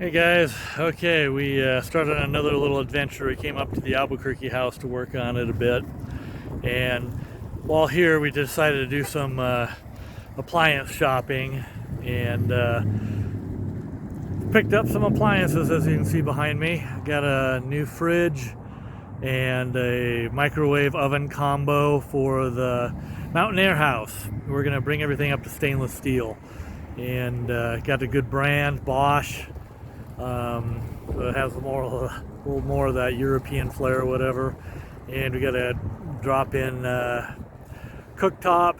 Hey guys, okay, we started another little adventure. We came up to the Albuquerque house to work on it a bit, and while here we decided to do some appliance shopping and picked up some appliances. As you can see behind me, got a new fridge and a microwave oven combo for the Mountainair house. We're going to bring everything up to stainless steel, and got a good brand, Bosch. So it has a little more of that European flair or whatever. And we got a drop-in cooktop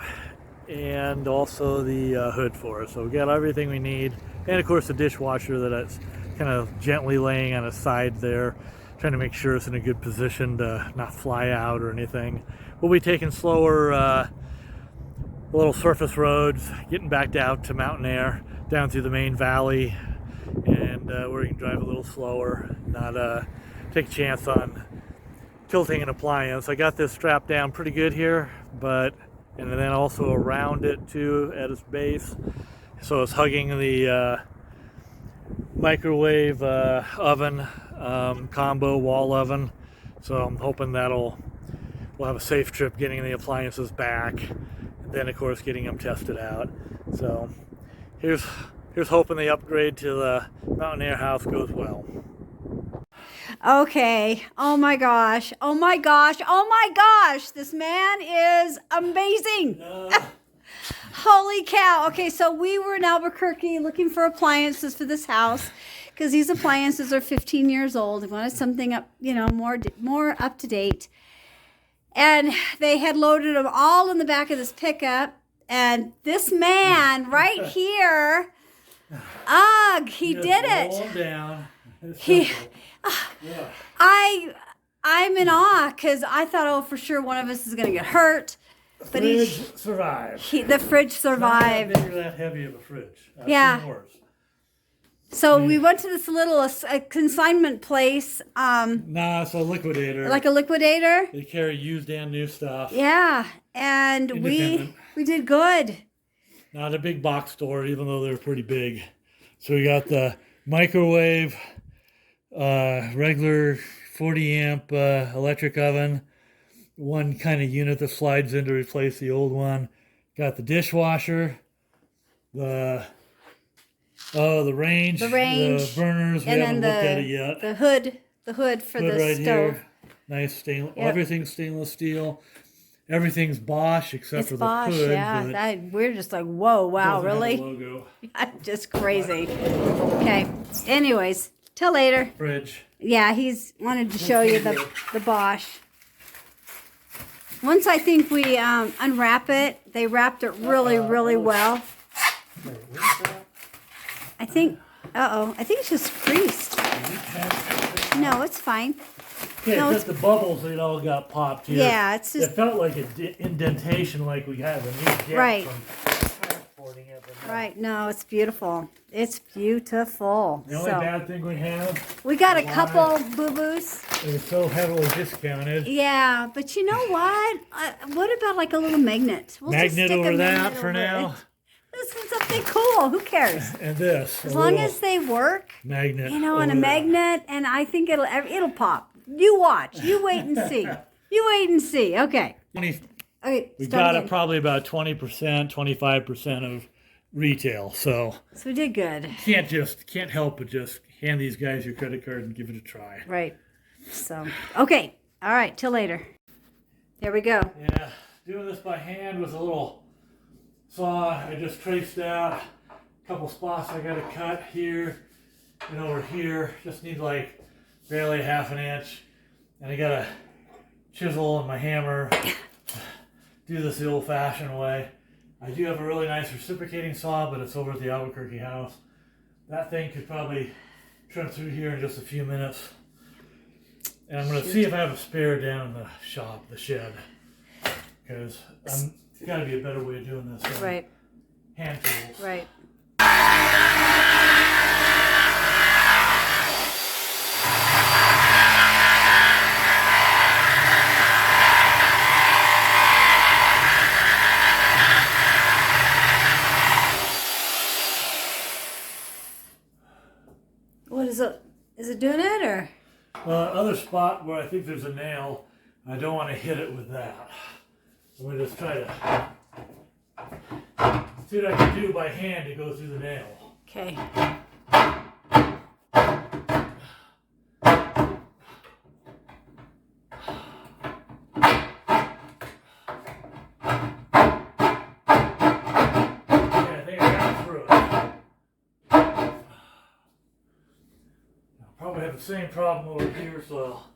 and also the hood for it. So we got everything we need. And of course the dishwasher that it's kind of gently laying on its side there, trying to make sure it's in a good position to not fly out or anything. We'll be taking slower little surface roads, getting back out to Mountainair, down through the main valley, and where you can drive a little slower, not take a chance on tilting an appliance. I got this strapped down pretty good here, and then also around it too at its base, so it's hugging the microwave oven combo wall oven. So I'm hoping we'll have a safe trip getting the appliances back, and then of course getting them tested out. So here's hoping the upgrade to the Mountainair house goes well. Okay. Oh my gosh. Oh my gosh. Oh my gosh. This man is amazing. Holy cow. Okay, so we were in Albuquerque looking for appliances for this house because these appliances are 15 years old. We wanted something up, more up to date. And they had loaded them all in the back of this pickup. And this man right here, he did it. Down. I'm in awe because I thought, oh, for sure one of us is going to get hurt. The fridge survived. The fridge survived. Not that big or that heavy of a fridge. Yeah. So we went to this little consignment place. Nah, it's a liquidator. Like a liquidator. They carry used and new stuff. Yeah, and we did good. Not a big box store, even though they're pretty big. So we got the microwave, regular 40 amp electric oven, one kind of unit that slides in to replace the old one. Got the dishwasher, the range, the burners. We haven't looked at it yet. The hood for the right stove. Here. Nice stainless. Yep. Everything's stainless steel. Everything's Bosch except for the Bosch, hood. Yeah, we're just like, whoa, wow, really? Logo. Just crazy. Okay. Anyways, till later. Fridge. Yeah, he's wanted to show you the Bosch. Once I think we unwrap it, they wrapped it really, really well. I think, I think it's just creased. No, it's fine. Yeah, no, just the bubbles, they all got popped here. Yeah, it's just... It felt like an indentation like we had when we jet right. from transporting it. Right, no, it's beautiful. It's beautiful. The only bad thing we got a couple boo-boos. They're so heavily discounted. Yeah, but you know what? What about like a little magnet? We'll magnet over that for now. This is something cool. Who cares? And this. As long as they work. Magnet. And a magnet, and I think it'll pop. You watch. You wait and see. You wait and see. Okay. Okay. We got it probably about 20%, 25% of retail. So we did good. Can't help but just hand these guys your credit card and give it a try. Right. So okay. All right. Till later. There we go. Yeah. Doing this by hand with a little saw. I just traced out a couple spots I got to cut here and over here. Just need like barely half an inch, and I got a chisel and my hammer. Do this the old-fashioned way. I do have a really nice reciprocating saw, but it's over at the Albuquerque house. That thing could probably trim through here in just a few minutes. And I'm going to see if I have a spare down in the shop, the shed, because there's got to be a better way of doing this. Right. Hand tools. Right. Is it doing it or? Other spot where I think there's a nail, I don't want to hit it with that. I'm going to just try to see what I can do by hand to go through the nail. Okay. The same problem over here, so I'll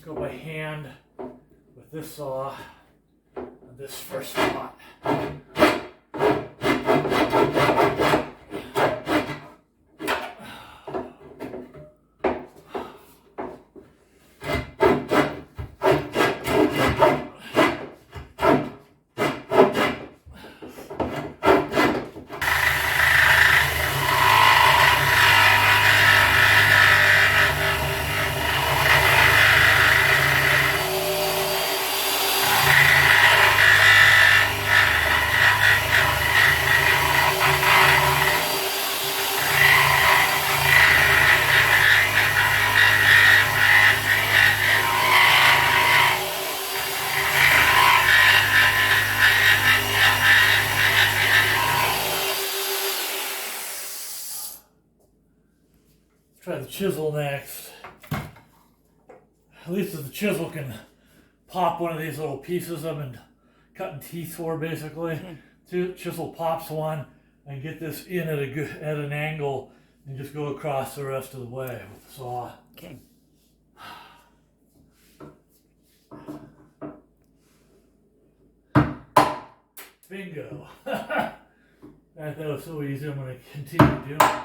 go by hand with this saw on this first spot. Try the chisel next. At least the chisel can pop one of these little pieces of and cutting teeth for, basically. Chisel pops one and get this in at an angle and just go across the rest of the way with the saw. Okay. Bingo. I thought it was so easy, I'm going to continue doing it.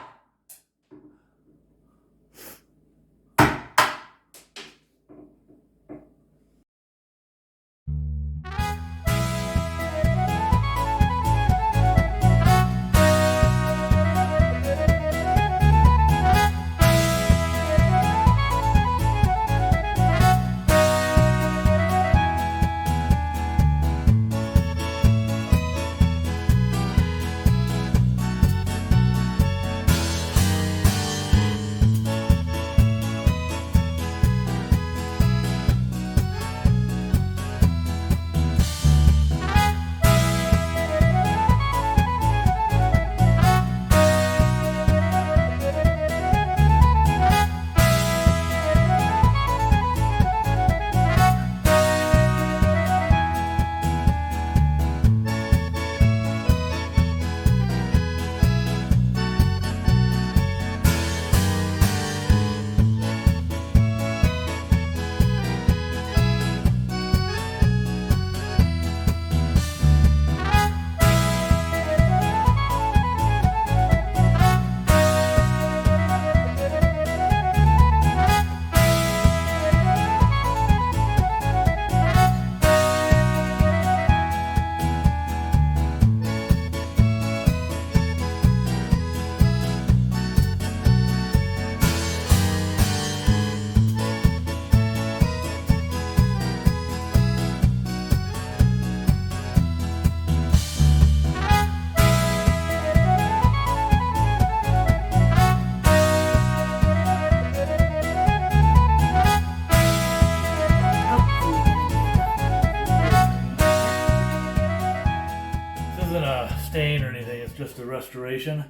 Stain or anything, it's just a restoration,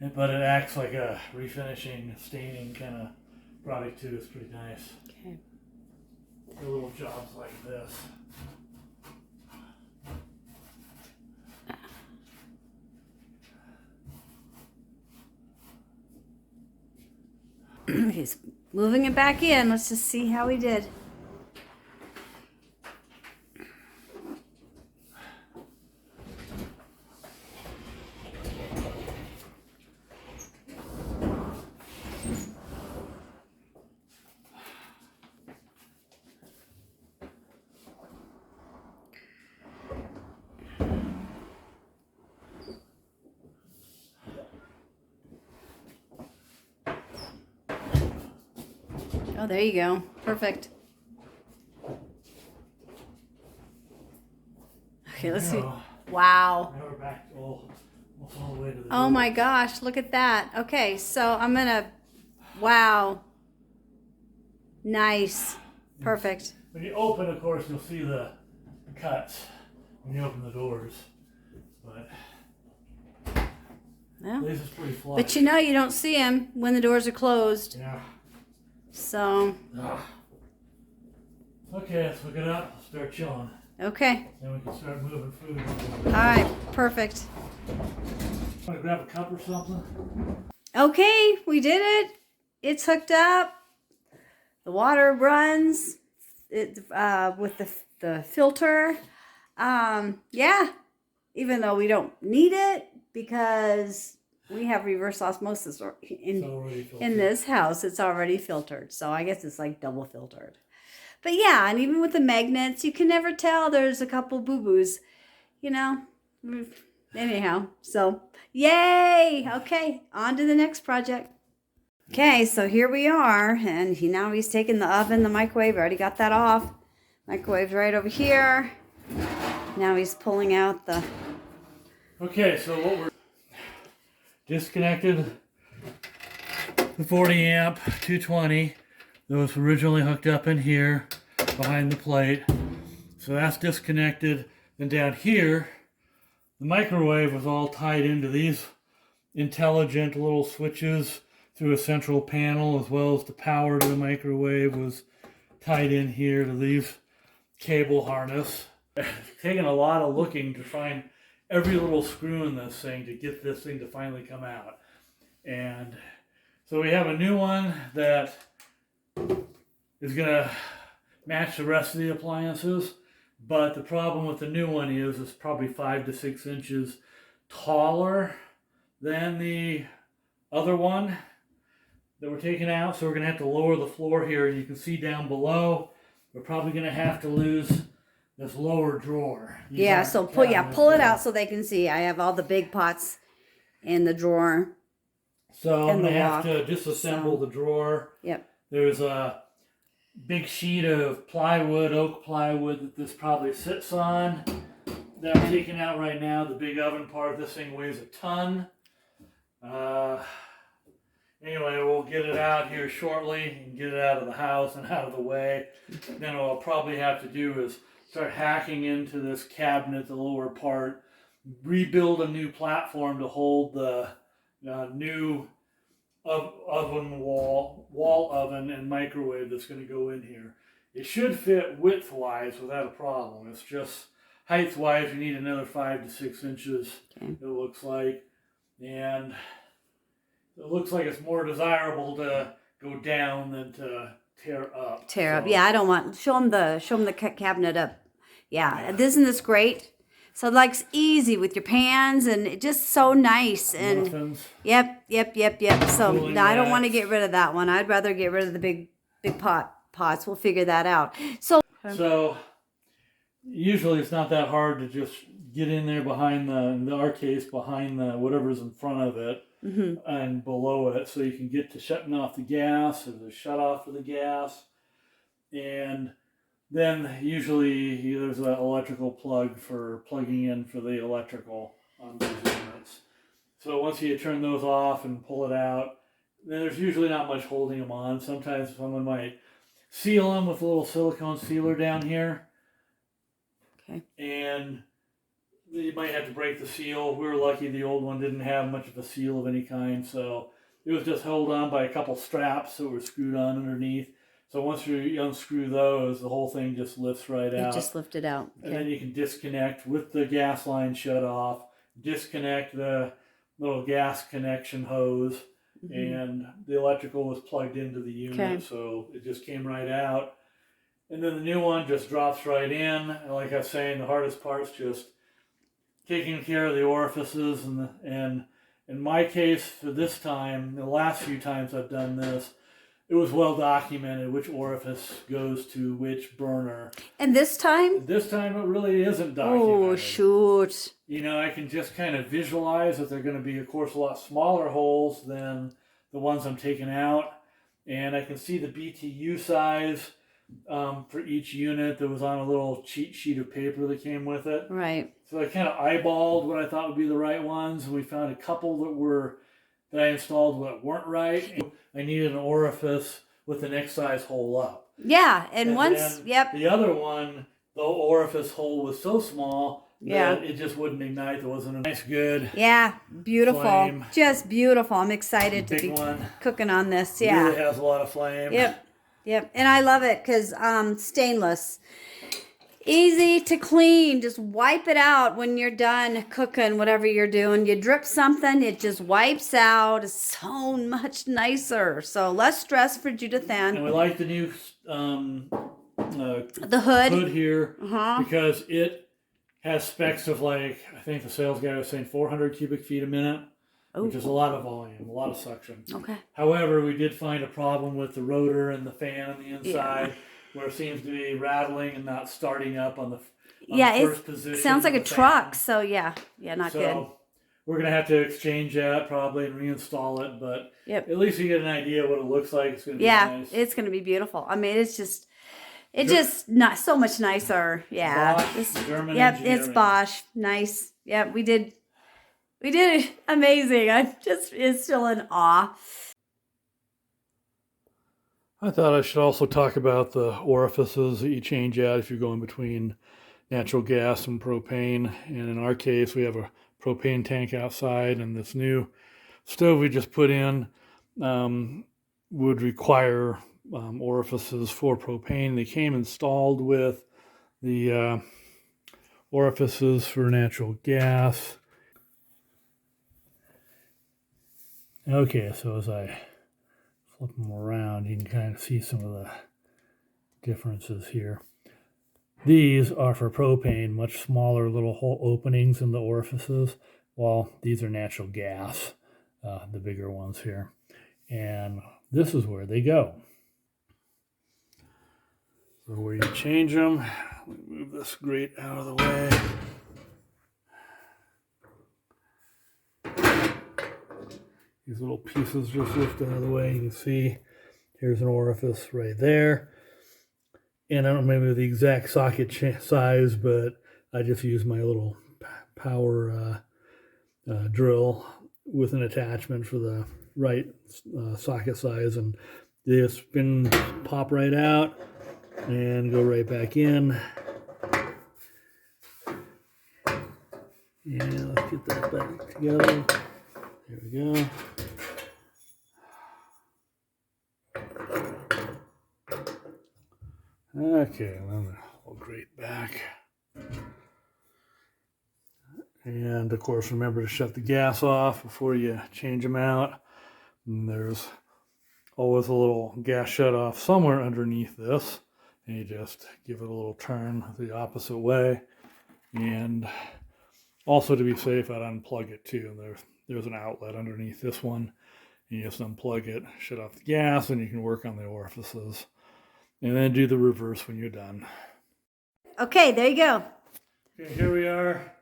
but it acts like a refinishing, staining kind of product too. It's pretty nice. Okay. For little jobs like this. He's moving it back in. Let's just see how he did. Oh, there you go. Perfect. Okay, let's see. Wow. Now we're back almost all the way to the Oh my gosh, look at that. Okay, so I'm gonna Wow. Nice. Perfect. When you open, of course, you'll see the cuts when you open the doors. But Well, this is pretty flush. but you know you don't see them when the doors are closed. Yeah. So. Okay, let's hook it up. Start chilling. Okay. Then we can start moving food. All right. Perfect. Want to grab a cup or something? Okay, we did it. It's hooked up. The water runs with the filter. Yeah, even though we don't need it because we have reverse osmosis in this house. It's already filtered. So I guess it's like double filtered. But yeah, and even with the magnets, you can never tell there's a couple boo-boos, you know. Anyhow, so yay! Okay, on to the next project. Okay, so here we are, and now he's taking the oven, the microwave. Already got that off. Microwave's right over here. Now he's pulling out the. Okay, so what we're disconnected the 40 amp 220 that was originally hooked up in here behind the plate. So that's disconnected. Then down here, the microwave was all tied into these intelligent little switches through a central panel, as well as the power to the microwave was tied in here to these cable harness. It's taken a lot of looking to find every little screw in this thing to get this thing to finally come out. And so we have a new one that is going to match the rest of the appliances. But the problem with the new one is it's probably 5 to 6 inches taller than the other one that we're taking out. So we're going to have to lower the floor here. You can see down below, we're probably going to have to lose this lower drawer. Yeah, so pull it out so they can see. I have all the big pots in the drawer. So I'm going to have to disassemble the drawer. Yep. There's a big sheet of plywood, oak plywood, that this probably sits on that I'm taking out right now. The big oven part, this thing weighs a ton. Anyway, we'll get it out here shortly and get it out of the house and out of the way. Then what I'll probably have to do is start hacking into this cabinet, the lower part, rebuild a new platform to hold the new oven wall oven and microwave that's going to go in here. It should fit width-wise without a problem. It's just height-wise, you need another 5 to 6 inches, it looks like. And it looks like it's more desirable to go down than to tear up. Yeah, I don't want. Show them the cabinet up. Yeah, isn't this great? So like it's easy with your pans and it just so nice and Muffins. Yep. So no, I don't want to get rid of that one. I'd rather get rid of the big pots. We'll figure that out. So usually it's not that hard to just get in there behind in our case, behind the whatever's in front of it and below it, so you can get to shutting off the gas. There's a shut off for the gas, and then usually there's an electrical plug for plugging in for the electrical on these units. So once you turn those off and pull it out, then there's usually not much holding them on. Sometimes someone might seal them with a little silicone sealer down here. Okay. And you might have to break the seal. We were lucky the old one didn't have much of a seal of any kind, so it was just held on by a couple straps that were screwed on underneath. So once you unscrew those, the whole thing just lifts right out. It just lifted out. Okay. And then you can disconnect with the gas line shut off, disconnect the little gas connection hose, and the electrical was plugged into the unit, so it just came right out. And then the new one just drops right in. And like I was saying, the hardest part's just taking care of the orifices. And in my case, for this time, the last few times I've done this, it was well documented which orifice goes to which burner. And this time? This time it really isn't documented. Oh, shoot. You know, I can just kind of visualize that they're going to be, of course, a lot smaller holes than the ones I'm taking out. And I can see the BTU size for each unit that was on a little cheat sheet of paper that came with it. Right. So I kind of eyeballed what I thought would be the right ones. We found a couple that were that I installed that weren't right. I needed an orifice with the next size hole up. Yeah, and once, then yep. the other one, the orifice hole was so small Yeah. that it just wouldn't ignite. There wasn't a nice, good. Yeah, beautiful. Flame. Just beautiful. I'm excited to be cooking on this. Yeah. It really has a lot of flame. Yep. Yep. And I love it because stainless. Easy to clean. Just wipe it out when you're done cooking, whatever you're doing. You drip something, it just wipes out. It's so much nicer. So less stress for Judith Ann. And we like the new the hood here because it has specs of like, I think the sales guy was saying 400 cubic feet a minute, which is a lot of volume, a lot of suction. Okay. However, we did find a problem with the rotor and the fan on the inside. Where it seems to be rattling and not starting up on the first position. It sounds like a truck. So yeah, not good. So we're gonna have to exchange that probably and reinstall it, but at least you get an idea what it looks like. It's gonna be nice. It's gonna be beautiful. I mean, it's just not so much nicer. Yeah, Bosch, German yep, engineering. it's Bosch. Nice. Yep, we did amazing. I just is still in awe. I thought I should also talk about the orifices that you change out if you're going between natural gas and propane. And in our case, we have a propane tank outside, and this new stove we just put in would require orifices for propane. They came installed with the orifices for natural gas. Okay, so as I flip them around, you can kind of see some of the differences here. These are for propane, much smaller little hole openings in the orifices, while these are natural gas, the bigger ones here. And this is where they go. So where you change them, let me move this grate out of the way. These little pieces just lift out of the way. You can see here's an orifice right there. And I don't remember the exact socket size, but I just use my little power drill with an attachment for the right socket size. And they spin, pop right out and go right back in. And let's get that back together. There we go. Okay, then we'll grate back. And of course, remember to shut the gas off before you change them out. And there's always a little gas shut off somewhere underneath this. And you just give it a little turn the opposite way. And also to be safe, I'd unplug it too. There's an outlet underneath this one. You just unplug it, shut off the gas, and you can work on the orifices. And then do the reverse when you're done. Okay, there you go. Okay, here we are.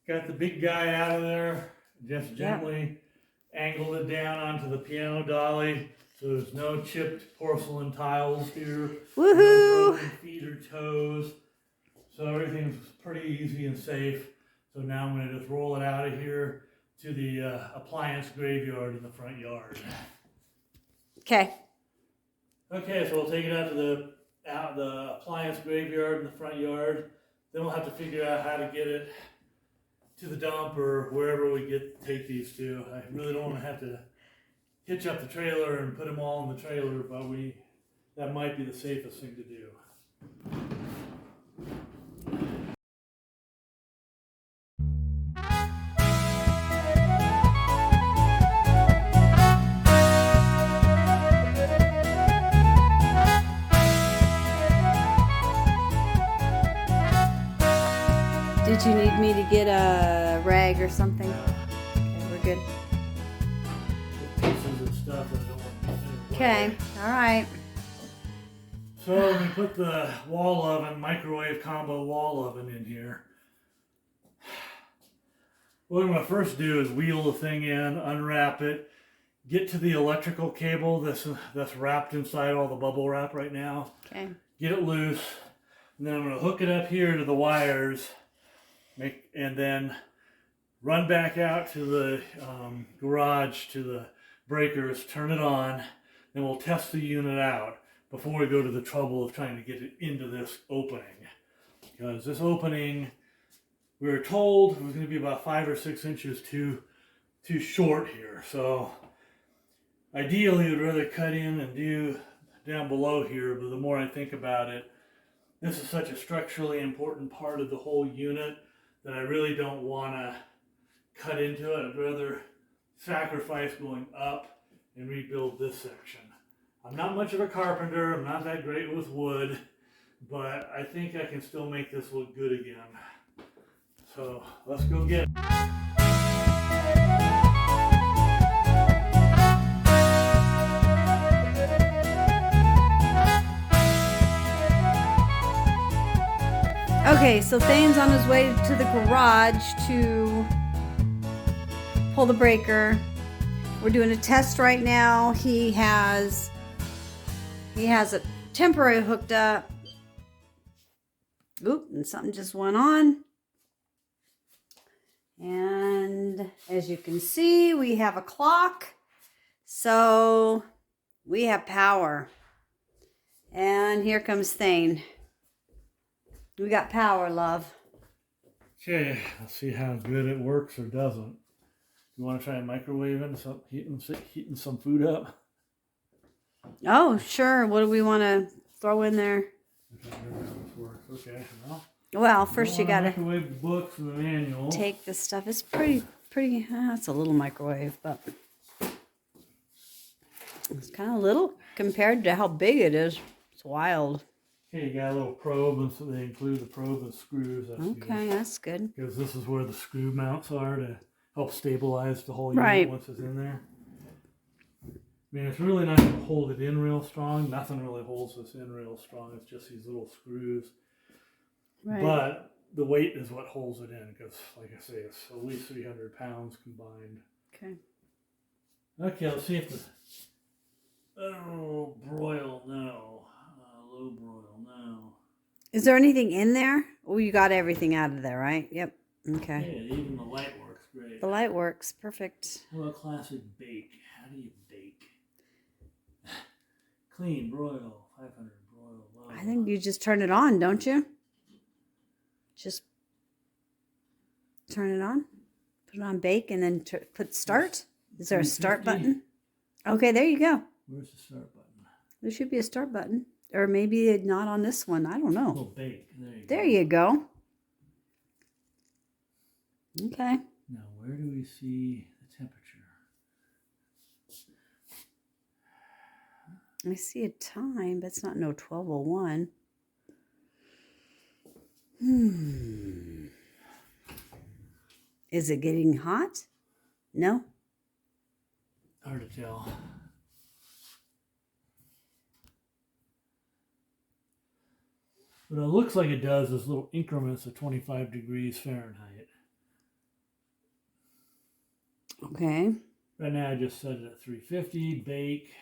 Got the big guy out of there. Just gently angled it down onto the piano dolly. So there's no chipped porcelain tiles here. Woohoo! No broken feet or toes. So everything's pretty easy and safe. So now I'm going to just roll it out of here to the appliance graveyard in the front yard. Okay. Okay, so we'll take it out to the appliance graveyard in the front yard. Then we'll have to figure out how to get it to the dump or wherever we take these to. I really don't want to have to hitch up the trailer and put them all in the trailer, but that might be the safest thing to do. Did you need me to get a rag or something? Okay, we're good. Pieces and stuff that I don't want to do. Okay, all right. So we put the wall oven, microwave combo wall oven in here. What I'm going to first do is wheel the thing in, unwrap it, get to the electrical cable that's wrapped inside all the bubble wrap right now. Okay. Get it loose, and then I'm going to hook it up here to the wires, and then run back out to the garage to the breakers, turn it on, then we'll test the unit out before we go to the trouble of trying to get it into this opening. Because this opening, we were told, was going to be about 5 or 6 inches too short here. So ideally, we'd rather cut in and do down below here, but the more I think about it, this is such a structurally important part of the whole unit that I really don't want to cut into it. I'd rather sacrifice going up and rebuild this section. I'm not much of a carpenter. I'm not that great with wood, but I think I can still make this look good again. So let's go get it. Okay, so Thane's on his way to the garage to pull the breaker. We're doing a test right now. He has a temporary hooked up. Oop, and something just went on. And as you can see, we have a clock. So we have power. And here comes Thane. We got power, love. Okay, let's see how good it works or doesn't. You want to try microwaving, heating some food up? Oh, sure. What do we want to throw in there? I can't remember how this works. Okay, Well, first you got to microwave the books and the manual. take this stuff. It's pretty. It's a little microwave, but it's kind of little compared to how big it is. It's wild. Okay, you got a little probe, and so they include the probe and screws. That's Okay, good. that's good. Because this is where the screw mounts are to help stabilize the whole unit Right. once it's in there. I mean, it's really not going to hold it in real strong. Nothing really holds this in real strong. It's just these little screws. Right. But the weight is what holds it in because, like I say, it's at least 300 pounds combined. Okay. Okay, let's see if the... Oh, broil, no. Low broil, no. Is there anything in there? Oh, you got everything out of there, right? Yep. Okay. Yeah, even the light works great. The light works. Perfect. How about classic bake? How do you bake? Clean, broil, 500, broil, low. I think you just turn it on, don't you? Just turn it on. Put it on bake and then put start. Is there a start 350. button? Okay, there you go. Where's the start button? There should be a start button. Or maybe not on this one. I don't know. Oh, bake. There you go. Okay. Now, where do we see the temperature? I see a time, but it's not no 12:01. Is it getting hot? No? Hard to tell. But it looks like it does is little increments of 25 degrees Fahrenheit. Okay. Right now I just set it at 350, bake,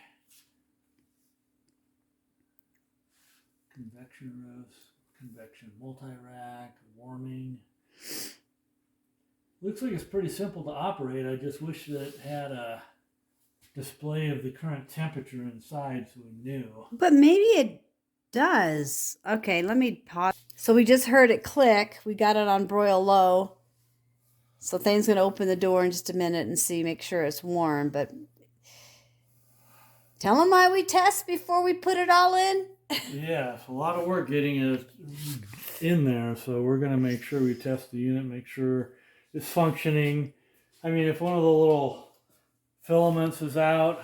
convection roast, convection multi-rack, warming. Looks like it's pretty simple to operate. I just wish that it had a display of the current temperature inside so we knew. But maybe it does. Okay, let me pause. So we just heard it click. We got it on broil low. So Thane's going to open the door in just a minute and see, make sure it's warm. But tell them why we test before we put it all in. Yeah, it's a lot of work getting it in there. So we're going to make sure we test the unit, make sure it's functioning. I mean, if one of the little filaments is out,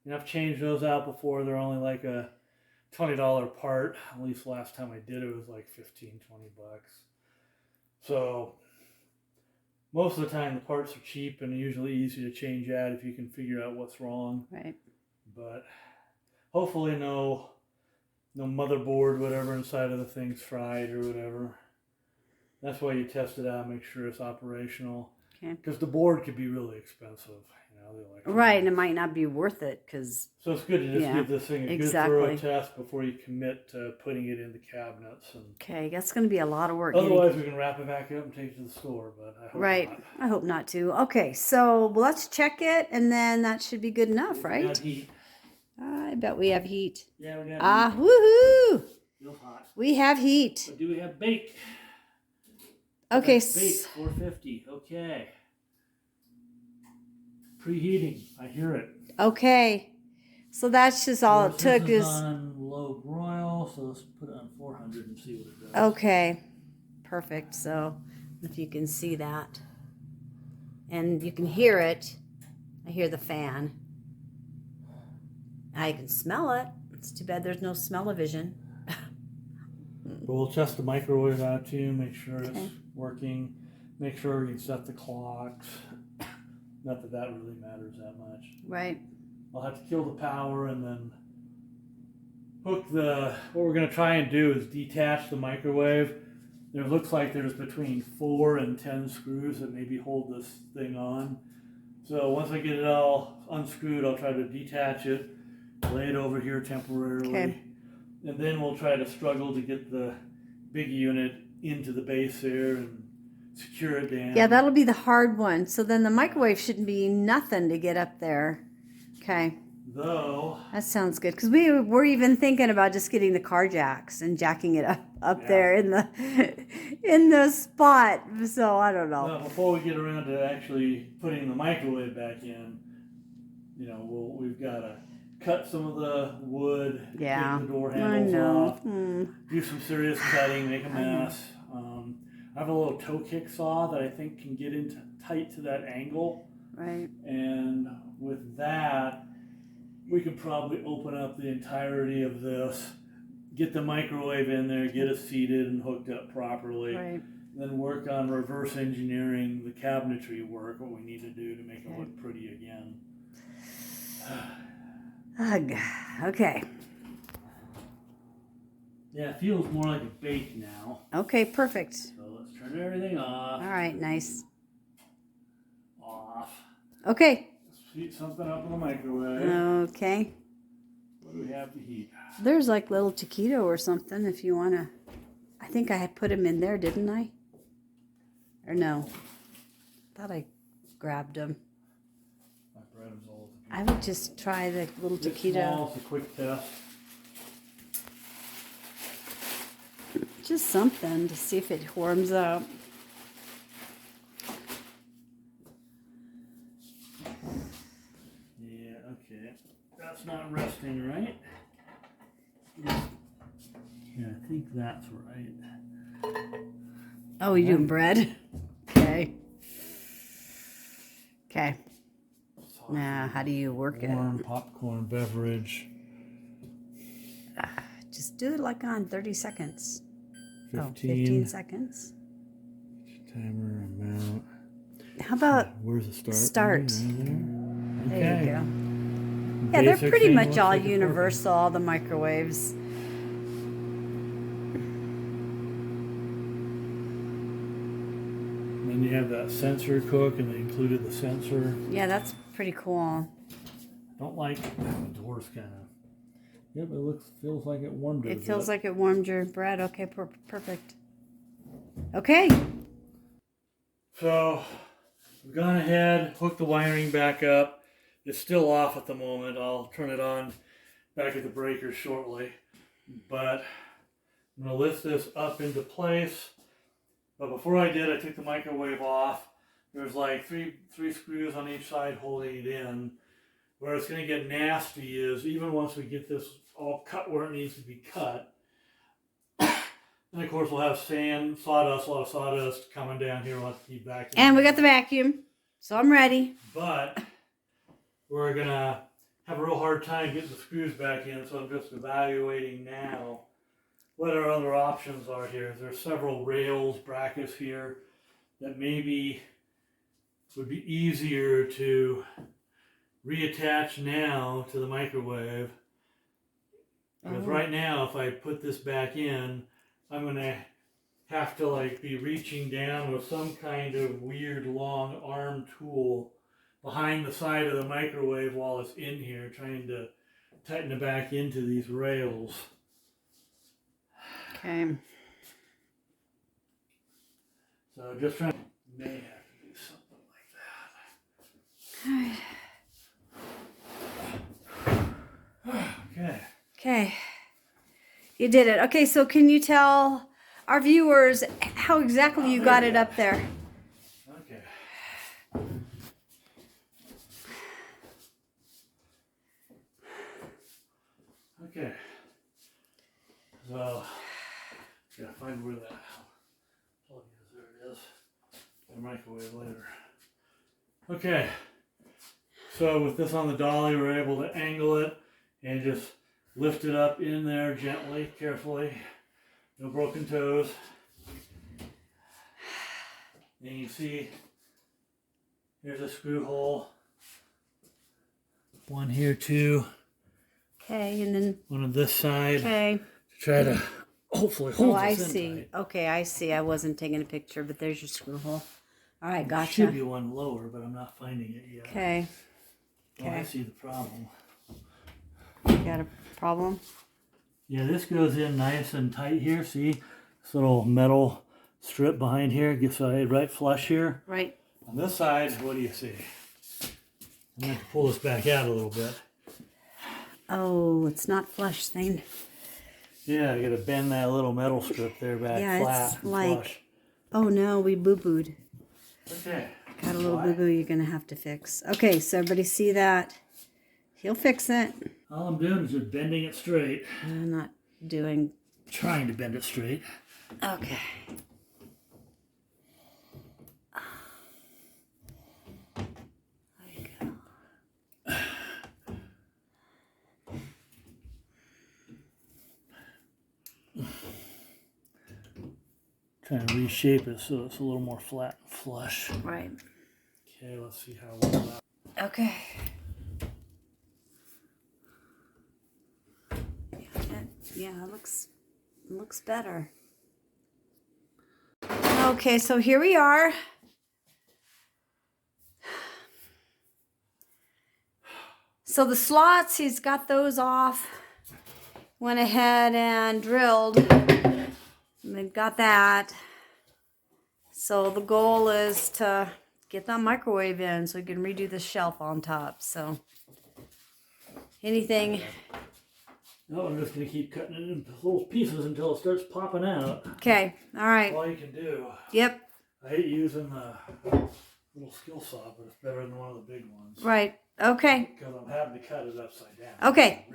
and I've changed those out before, they're only like a $20 part. At least last time I did it was like 15, 20 bucks. So most of the time the parts are cheap and usually easy to change out if you can figure out what's wrong. Right. But hopefully no motherboard, whatever inside of the thing's fried or whatever. That's why you test it out, make sure it's operational. Okay. Because the board could be really expensive. Right, and it might not be worth it because. So it's good to just give this thing a good thorough test before you commit to putting it in the cabinets. And okay, that's going to be a lot of work. Otherwise, we can wrap it back up and take it to the store, but I hope not. I hope not too. Okay, so let's check it, and then that should be good enough, right? We got heat. I bet we have heat. Yeah, we got heat. Woohoo! Feels hot. We have heat. But do we have bake? Okay. Bake 450. Okay. Preheating. I hear it. Okay. So that's just all it took is on low broil, so let's put it on 400 and see what it does. Okay. Perfect. So if you can see that. And you can hear it. I hear the fan. I can smell it. It's too bad there's no smell-o-vision. But we'll test the microwave out too, make sure it's working, make sure you set the clocks. Not that that really matters that much. Right. I'll have to kill the power and then hook what we're going to try and do is detach the microwave. There looks like there's between 4 and 10 screws that maybe hold this thing on. So once I get it all unscrewed, I'll try to detach it, lay it over here temporarily. Okay. And then we'll try to struggle to get the big unit into the base there and secure it down. Yeah, that'll be the hard one. So then the microwave shouldn't be nothing to get up there. Okay. Though. That sounds good. Because we were even thinking about just getting the car jacks and jacking it up there in the spot. So I don't know. Well, before we get around to actually putting the microwave back in, we've got to cut some of the wood, take the door handles off, do some serious cutting, make a mess. I have a little toe kick saw that I think can get in tight to that angle. Right. And with that, we could probably open up the entirety of this, get the microwave in there, get it seated and hooked up properly. Right. Then work on reverse engineering the cabinetry work, what we need to do to make it look pretty again. Ugh. Okay. Yeah, it feels more like a bake now. Okay, perfect. So let's turn everything off. All right, nice. Off. Okay. Let's heat something up in the microwave. Okay. What do we have to heat? There's like little taquito or something if you want to. I think I had put them in there, didn't I? Or no? Thought I grabbed them. My bread is all. I would just try the little taquito. Small, it's a quick test. Just something to see if it warms up. Yeah, okay. That's not resting, right? Yeah, I think that's right. Oh, you're doing bread? Okay. Okay. Now, how do you work Warm popcorn beverage. it? Just do it like on 30 seconds. 15 seconds. Timer amount. How about where's the start? Start. There There you go. Yeah, they're pretty much all universal, all the microwaves. Then you have that sensor cook, and they included the sensor. Yeah, that's pretty cool. Don't like the doors kind of. Yep, feels like it warmed it. It feels like it warmed your bread. Okay, perfect. Okay. So we've gone ahead, hooked the wiring back up. It's still off at the moment. I'll turn it on back at the breaker shortly. But I'm going to lift this up into place. But before I did, I took the microwave off. There's like three screws on each side holding it in. Where it's going to get nasty is even once we get this all cut where it needs to be cut. And of course we'll have sand, sawdust, a lot of sawdust coming down here. We'll have to keep vacuuming. And we got the vacuum, so I'm ready. But we're going to have a real hard time getting the screws back in, so I'm just evaluating now what our other options are here. There's several rails, brackets here that maybe would be easier to reattach now to the microwave. Because right now, if I put this back in, I'm going to have to like be reaching down with some kind of weird long arm tool behind the side of the microwave while it's in here, trying to tighten it back into these rails. Okay. So just trying, may have to do something like that. Okay. Okay. You did it. Okay, so can you tell our viewers how exactly you got it up there? Okay. Okay. So, gotta find where that plug is. There it is. The microwave later. Okay. So with this on the dolly, we're able to angle it and just lift it up in there gently, carefully. No broken toes. And you see, here's a screw hole. One here too. Okay, and then One on this side. okay. To try to hopefully hold I this in see. tight. Okay, I see. I wasn't taking a picture, but there's your screw hole. All right, There should gotcha. be one lower, but I'm not finding it yet. Okay. Oh, I Okay. see the problem. You got a problem? Yeah, this goes in nice and tight here. See this little metal strip behind here gets right flush here. Right. On this side, what do you see? I'm going to pull this back out a little bit. Oh, it's not flush thing. Yeah, I got to bend that little metal strip there back Yeah, flat it's and like, flush. oh no, we boo-booed. Okay. Got a little boo-boo you're going to have to fix. Okay, so everybody see that? He'll fix it. All I'm doing is just bending it straight. I'm not doing... Trying to bend it straight. Okay. There you go. Trying to reshape it so it's a little more flat and flush. Right. Okay, let's see how well that. Okay. Yeah, it looks better. Okay, so here we are. So the slots, he's got those off. Went ahead and drilled. And they've got that. So the goal is to get that microwave in so we can redo the shelf on top. So anything. No, I'm just going to keep cutting it into little pieces until it starts popping out. Okay, all right. That's all you can do. Yep. I hate using the little skill saw, but it's better than one of the big ones. Right. Okay. Because I'm having to cut it upside down. Okay.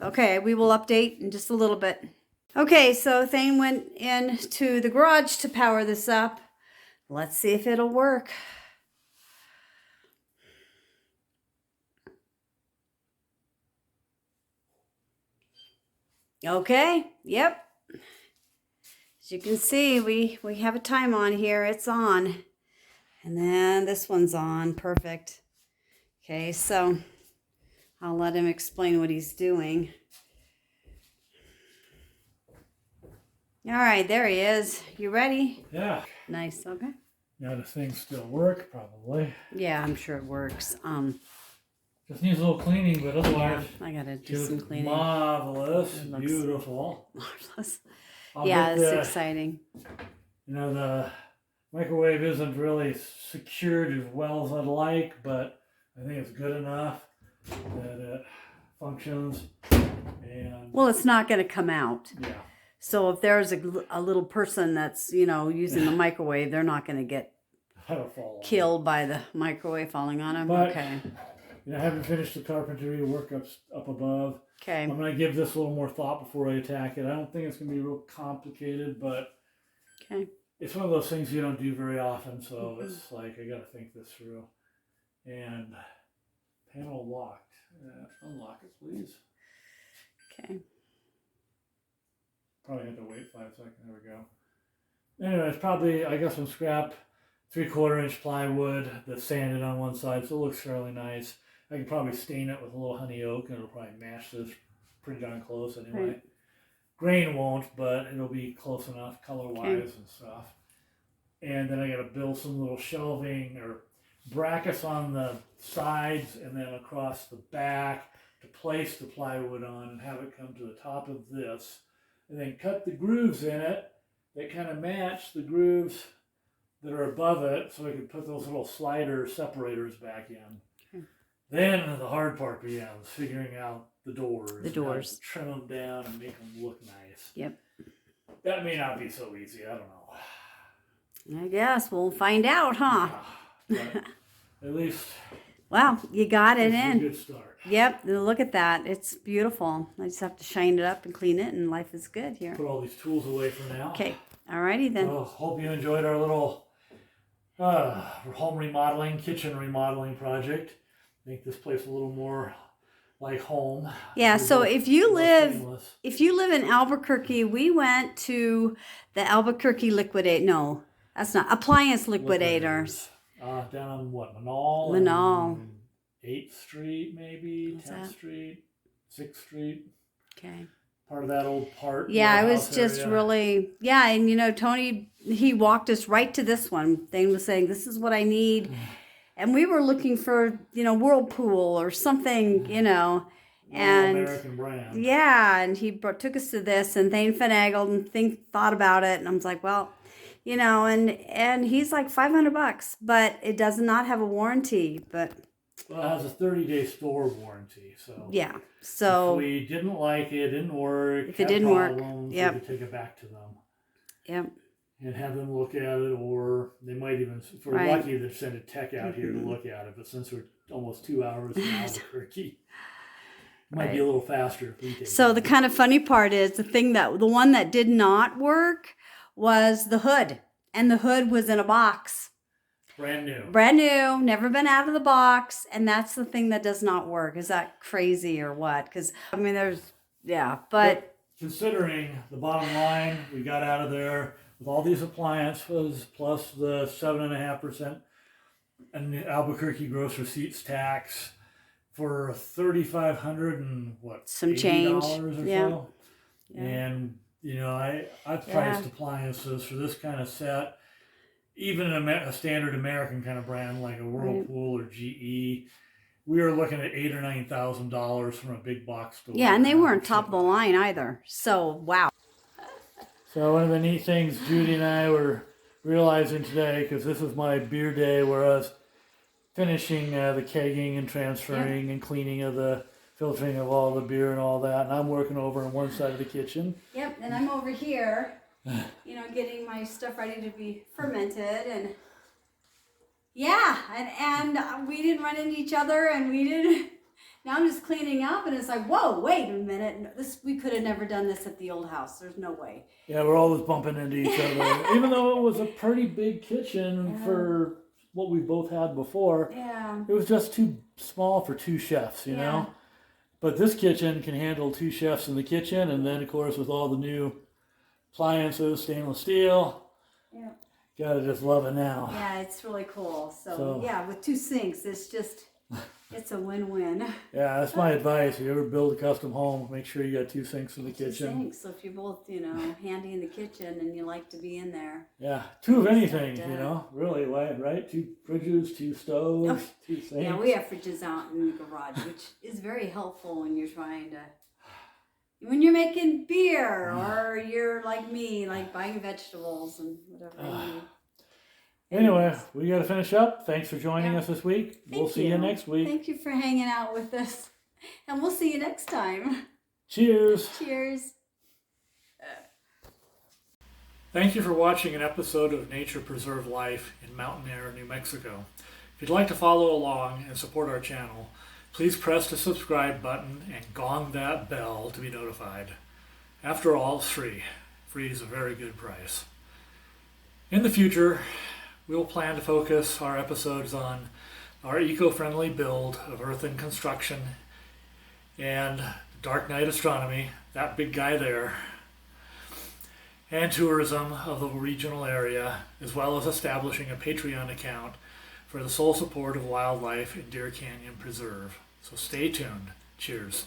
Okay. We will update in just a little bit. Okay. So Thane went into the garage to power this up. Let's see if it'll work. Okay. Yep. As you can see, we have a time on here. It's on. And then this one's on. Perfect. Okay, so I'll let him explain what he's doing. All right, there he is. You ready? Yeah. Nice. Okay. Now the things still work, probably. Yeah, I'm sure it works. Just needs a little cleaning, but otherwise, I gotta do it's some cleaning. marvelous, It looks beautiful. Marvelous. I'll Yeah, bet it's exciting. You know, the microwave isn't really secured as well as I'd like, but I think it's good enough that it functions. And Well, it's not going to come out. yeah, So if there's a little person that's, using the microwave, they're not going to get that'll fall off. killed by the microwave falling on them. But, Okay. I haven't finished the carpentry work up above. Okay. I'm going to give this a little more thought before I attack it. I don't think it's going to be real complicated, but Okay. it's one of those things you don't do very often, so it's like I got to think this through. And panel locked. Unlock it, please. Okay. Probably have to wait 5 seconds. There we go. Anyway, it's probably, I got some scrap 3/4 inch plywood that's sanded on one side, so it looks fairly nice. I can probably stain it with a little honey oak, and it'll probably match this pretty darn close anyway. Right. Grain won't, but it'll be close enough color-wise and stuff. And then I got to build some little shelving or brackets on the sides and then across the back to place the plywood on and have it come to the top of this. And then cut the grooves in it that kind of match the grooves that are above it, so I can put those little slider separators back in. Then the hard part begins, figuring out the doors. The doors. Trim them down and make them look nice. Yep. That may not be so easy. I don't know. I guess we'll find out, huh? Yeah, but at least. Well, you got it in. A good start. Yep. Look at that. It's beautiful. I just have to shine it up and clean it, and life is good here. Put all these tools away for now. Okay. Alrighty then. Well, hope you enjoyed our little home remodeling, kitchen remodeling project. Make this place a little more like home. Yeah, so if you live in Albuquerque, we went to the Albuquerque Liquidate. No, that's not Appliance Liquidators. Down on what, Manal? Manal. 8th Street, maybe. What's 10th that? Street, 6th Street. Okay. Part of that old part. Yeah, it was just area. really, yeah, and you know, Tony, he walked us right to this one. Thane was saying, this is what I need. And we were looking for, you know, Whirlpool or something, you know. And American brand. yeah, and he took us to this, and Thane finagled and thought about it, and I was like, well, you know, and he's like $500, but it does not have a warranty. But well, it has a 30-day store warranty, so yeah, so if we didn't like it, didn't work, if it didn't work, yep, we could take it back to them. Yep. And have them look at it, or they might even, if we're lucky, they'd send a tech out here to look at it. But since we're almost 2 hours from Albuquerque, it might be a little faster if we take So the kind of funny part is the one that did not work was the hood, and the hood was in a box. Brand new. Brand new, never been out of the box, and that's the thing that does not work. Is that crazy or what? Because, I mean, but considering the bottom line, we got out of there with all these appliances plus the 7.5% and Albuquerque gross receipts tax for $3,500 and what? Some change. Or yeah. so. Yeah. And you know, I've priced appliances for this kind of set, even a standard American kind of brand like a Whirlpool or GE. We were looking at $8,000 or $9,000 from a big box store. Yeah, and they weren't top of the line either. So wow. So one of the neat things Judy and I were realizing today, because this is my beer day where I was finishing the kegging and transferring and cleaning of the filtering of all the beer and all that, and I'm working over on one side of the kitchen. Yep, and I'm over here, you know, getting my stuff ready to be fermented, and yeah, and we didn't run into each other, and we didn't. Now I'm just cleaning up, and it's like, whoa, wait a minute, we could have never done this at the old house. There's no way. Yeah, we're always bumping into each other, even though it was a pretty big kitchen for what we both had before. Yeah, it was just too small for 2 chefs, you know. But this kitchen can handle 2 chefs in the kitchen, and then of course with all the new appliances, stainless steel. Yeah. Gotta just love it now. Yeah, it's really cool. So yeah, with 2 sinks, it's a win-win. Yeah, that's my advice. If you ever build a custom home, make sure you got 2 sinks in the 2 kitchen. sinks. So if you're both, you know, handy in the kitchen and you like to be in there. Yeah, 2 of anything, you know, really, right? 2 fridges, 2 stoves, 2 sinks. Yeah, we have fridges out in the garage, which is very helpful when you're when you're making beer, or you're like me, like buying vegetables and whatever you need. Anyway, we got to finish up. Thanks for joining us this week. We'll see you next week. Thank you for hanging out with us, and we'll see you next time. Cheers. Cheers. Thank you for watching an episode of Nature Preserved Life in Mountainair, New Mexico. If you'd like to follow along and support our channel, please press the subscribe button and gong that bell to be notified. After all, it's free. Free is a very good price. In the future, we will plan to focus our episodes on our eco-friendly build of earthen construction and dark night astronomy, that big guy there, and tourism of the regional area, as well as establishing a Patreon account for the sole support of wildlife in Deer Canyon Preserve. So stay tuned. Cheers.